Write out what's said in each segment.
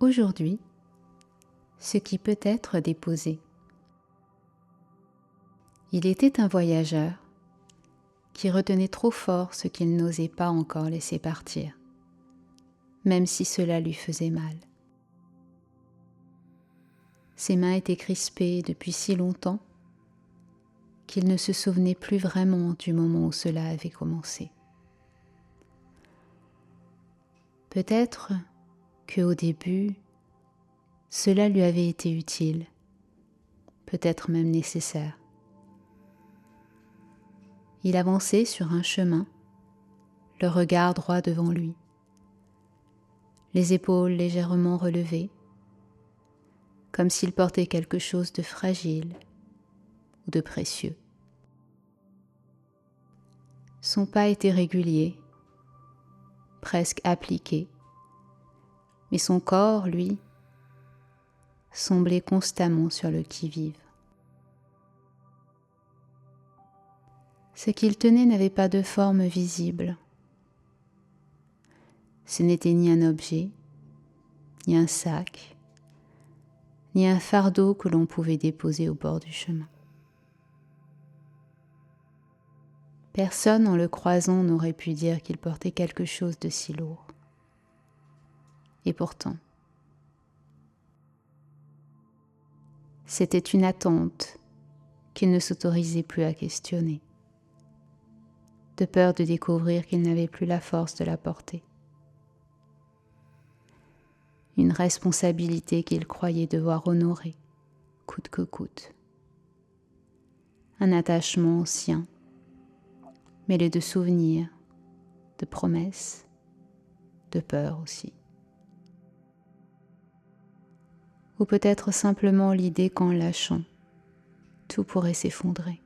Aujourd'hui, ce qui peut être déposé. Il était un voyageur qui retenait trop fort ce qu'il n'osait pas encore laisser partir, même si cela lui faisait mal. Ses mains étaient crispées depuis si longtemps qu'il ne se souvenait plus vraiment du moment où cela avait commencé. Peut-être qu'au début, cela lui avait été utile, peut-être même nécessaire. Il avançait sur un chemin, le regard droit devant lui, les épaules légèrement relevées, comme s'il portait quelque chose de fragile ou de précieux. Son pas était régulier, presque appliqué, mais son corps, lui, semblait constamment sur le qui-vive. Ce qu'il tenait n'avait pas de forme visible. Ce n'était ni un objet, ni un sac, ni un fardeau que l'on pouvait déposer au bord du chemin. Personne en le croisant n'aurait pu dire qu'il portait quelque chose de si lourd. Et pourtant, c'était une attente qu'il ne s'autorisait plus à questionner, de peur de découvrir qu'il n'avait plus la force de la porter. Une responsabilité qu'il croyait devoir honorer, coûte que coûte. Un attachement ancien, mêlé de souvenirs, de promesses, de peur aussi. Ou peut-être simplement l'idée qu'en lâchant, tout pourrait s'effondrer.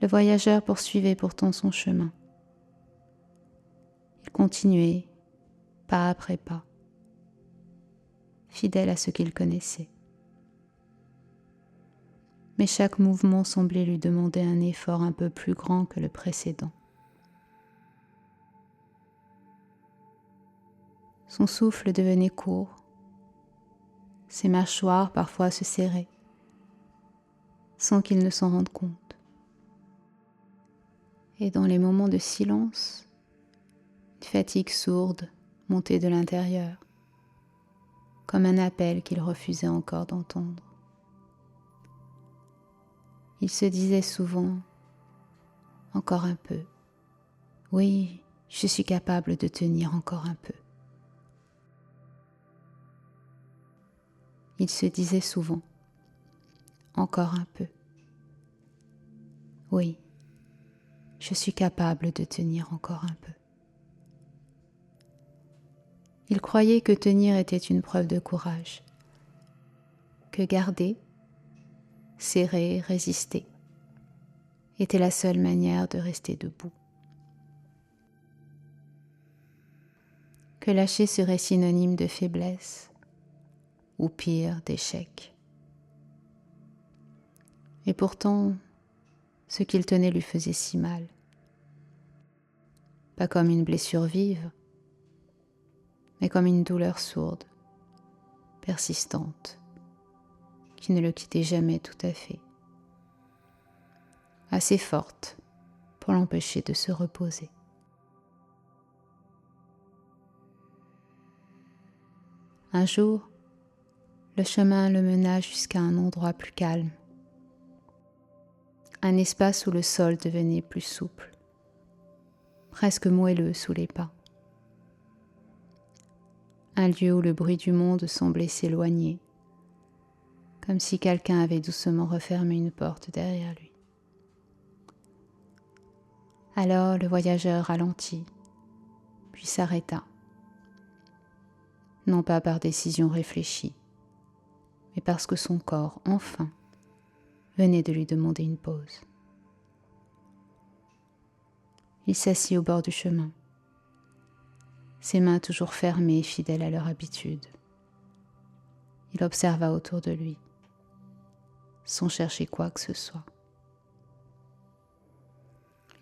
Le voyageur poursuivait pourtant son chemin. Il continuait, pas après pas, fidèle à ce qu'il connaissait. Mais chaque mouvement semblait lui demander un effort un peu plus grand que le précédent. Son souffle devenait court, ses mâchoires parfois se serraient, sans qu'il ne s'en rende compte. Et dans les moments de silence, une fatigue sourde montait de l'intérieur, comme un appel qu'il refusait encore d'entendre. Il se disait souvent « Encore un peu. Oui, je suis capable de tenir encore un peu. » Il se disait souvent « Encore un peu. Oui, je suis capable de tenir encore un peu. » Il croyait que tenir était une preuve de courage, que garder, serrer, résister était la seule manière de rester debout. Que lâcher serait synonyme de faiblesse, ou pire, d'échec. Et pourtant, ce qu'il tenait lui faisait si mal. Pas comme une blessure vive, mais comme une douleur sourde, persistante, qui ne le quittait jamais tout à fait. Assez forte pour l'empêcher de se reposer. Un jour, le chemin le mena jusqu'à un endroit plus calme, un espace où le sol devenait plus souple, presque moelleux sous les pas. Un lieu où le bruit du monde semblait s'éloigner, comme si quelqu'un avait doucement refermé une porte derrière lui. Alors le voyageur ralentit, puis s'arrêta, non pas par décision réfléchie, mais parce que son corps, enfin, venait de lui demander une pause. Il s'assit au bord du chemin, ses mains toujours fermées, fidèles à leur habitude. Il observa autour de lui, sans chercher quoi que ce soit.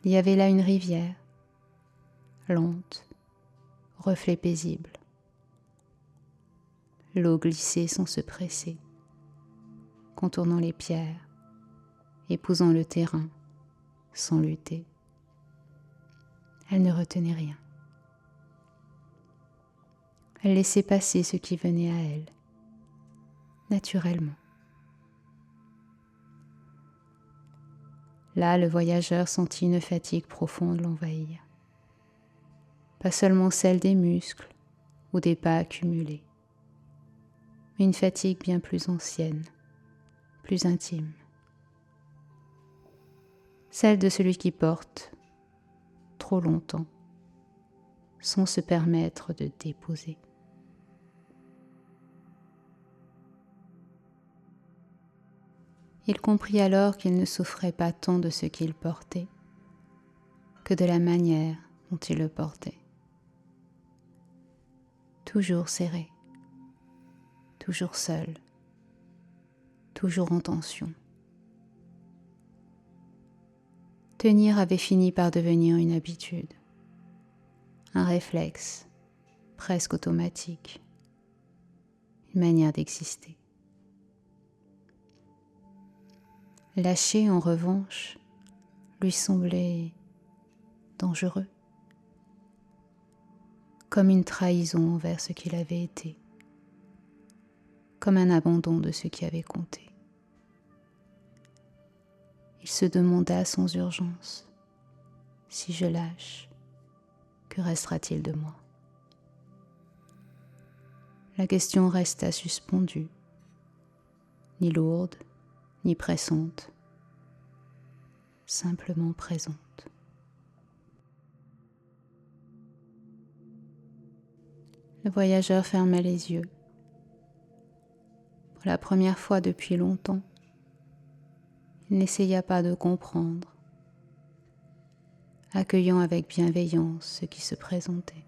Il y avait là une rivière, lente, reflet paisible. L'eau glissait sans se presser, contournant les pierres, épousant le terrain sans lutter. Elle ne retenait rien. Elle laissait passer ce qui venait à elle, naturellement. Là, le voyageur sentit une fatigue profonde l'envahir. Pas seulement celle des muscles ou des pas accumulés, mais une fatigue bien plus ancienne, plus intime. Celle de celui qui porte trop longtemps, sans se permettre de déposer. Il comprit alors qu'il ne souffrait pas tant de ce qu'il portait que de la manière dont il le portait. Toujours serré, toujours seul, toujours en tension. Tenir avait fini par devenir une habitude, un réflexe presque automatique, une manière d'exister. Lâcher, en revanche, lui semblait dangereux, comme une trahison envers ce qu'il avait été, comme un abandon de ce qui avait compté. Il se demanda sans urgence, si je lâche, que restera-t-il de moi ? La question resta suspendue, ni lourde, ni pressante, simplement présente. Le voyageur ferma les yeux. Pour la première fois depuis longtemps, il n'essaya pas de comprendre, accueillant avec bienveillance ce qui se présentait.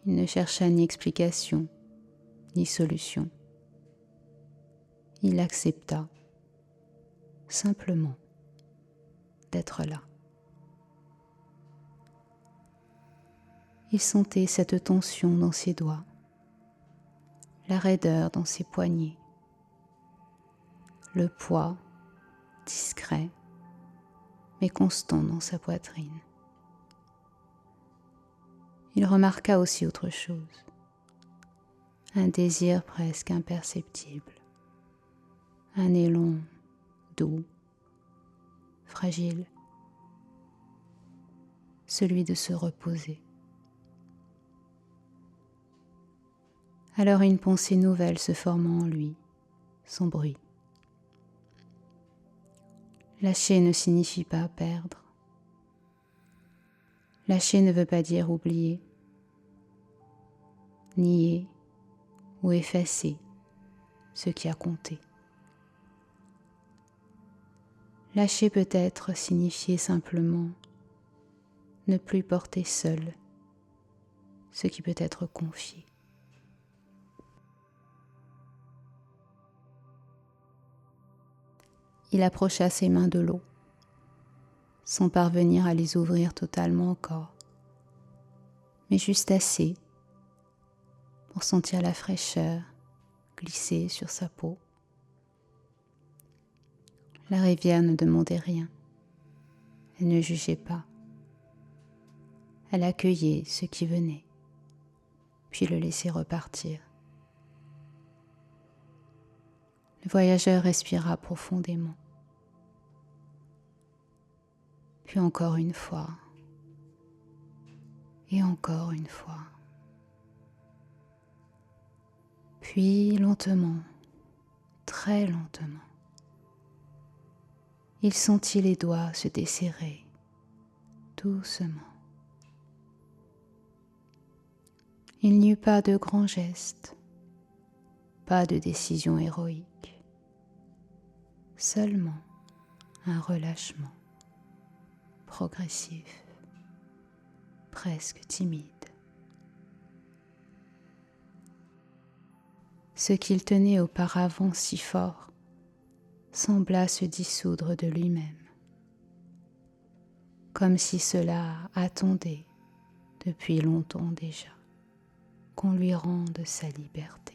Il ne chercha ni explication, ni solution. Il accepta simplement d'être là. Il sentait cette tension dans ses doigts, la raideur dans ses poignets, le poids discret mais constant dans sa poitrine. Il remarqua aussi autre chose, un désir presque imperceptible, un élan doux, fragile, celui de se reposer. Alors une pensée nouvelle se forma en lui, sans bruit. Lâcher ne signifie pas perdre. Lâcher ne veut pas dire oublier, nier ou effacer ce qui a compté. Lâcher peut être signifier simplement ne plus porter seul ce qui peut être confié. Il approcha ses mains de l'eau, sans parvenir à les ouvrir totalement encore, mais juste assez pour sentir la fraîcheur glisser sur sa peau. La rivière ne demandait rien, elle ne jugeait pas. Elle accueillait ce qui venait, puis le laissait repartir. Le voyageur respira profondément. Puis encore une fois, et encore une fois. Puis lentement, très lentement, il sentit les doigts se desserrer, doucement. Il n'y eut pas de grands gestes, pas de décision héroïque, seulement un relâchement progressif, presque timide. Ce qu'il tenait auparavant si fort sembla se dissoudre de lui-même, comme si cela attendait depuis longtemps déjà, qu'on lui rende sa liberté.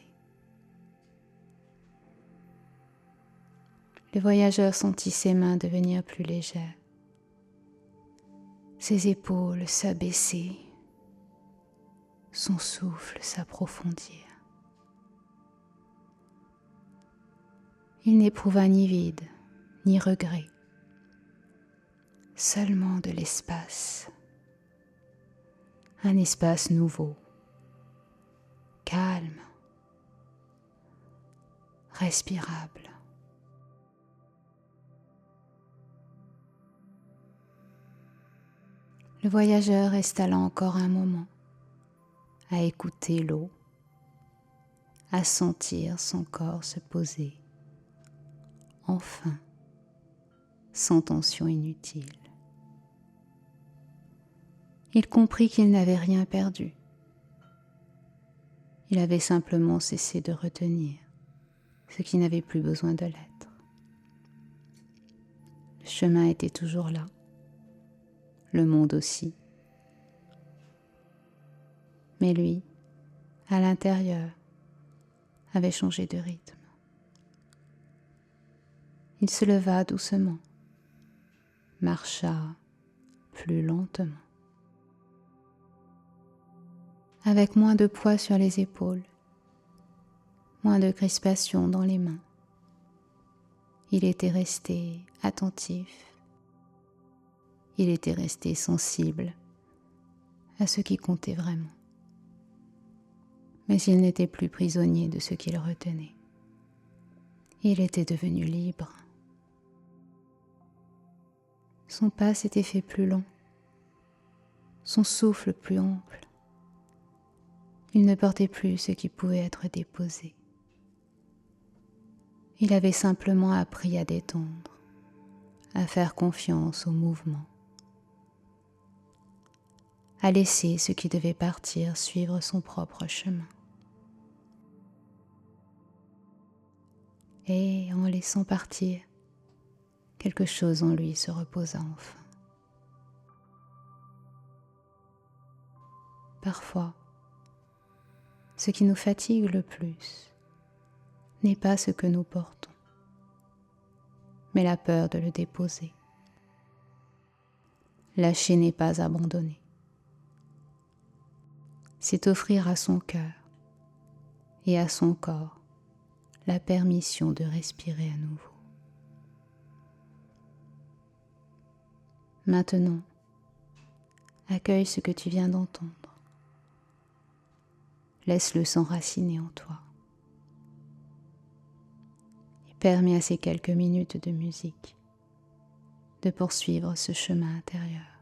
Le voyageur sentit ses mains devenir plus légères, ses épaules s'abaisser, son souffle s'approfondir. Il n'éprouva ni vide, ni regret, seulement de l'espace, un espace nouveau, calme, respirable. Le voyageur resta là encore un moment, à écouter l'eau, à sentir son corps se poser, enfin, sans tension inutile. Il comprit qu'il n'avait rien perdu. Il avait simplement cessé de retenir ce qui n'avait plus besoin de l'être. Le chemin était toujours là, le monde aussi. Mais lui, à l'intérieur, avait changé de rythme. Il se leva doucement, marcha plus lentement, avec moins de poids sur les épaules, moins de crispation dans les mains. Il était resté attentif, il était resté sensible à ce qui comptait vraiment. Mais il n'était plus prisonnier de ce qu'il retenait. Il était devenu libre. Son pas s'était fait plus long, son souffle plus ample. Il ne portait plus ce qui pouvait être déposé. Il avait simplement appris à détendre, à faire confiance au mouvement, à laisser ce qui devait partir suivre son propre chemin. Et en laissant partir, quelque chose en lui se reposa enfin. Parfois, ce qui nous fatigue le plus n'est pas ce que nous portons, mais la peur de le déposer. Lâcher n'est pas abandonner. C'est offrir à son cœur et à son corps la permission de respirer à nouveau. Maintenant, accueille ce que tu viens d'entendre. Laisse-le s'enraciner en toi. Et permets à ces quelques minutes de musique de poursuivre ce chemin intérieur.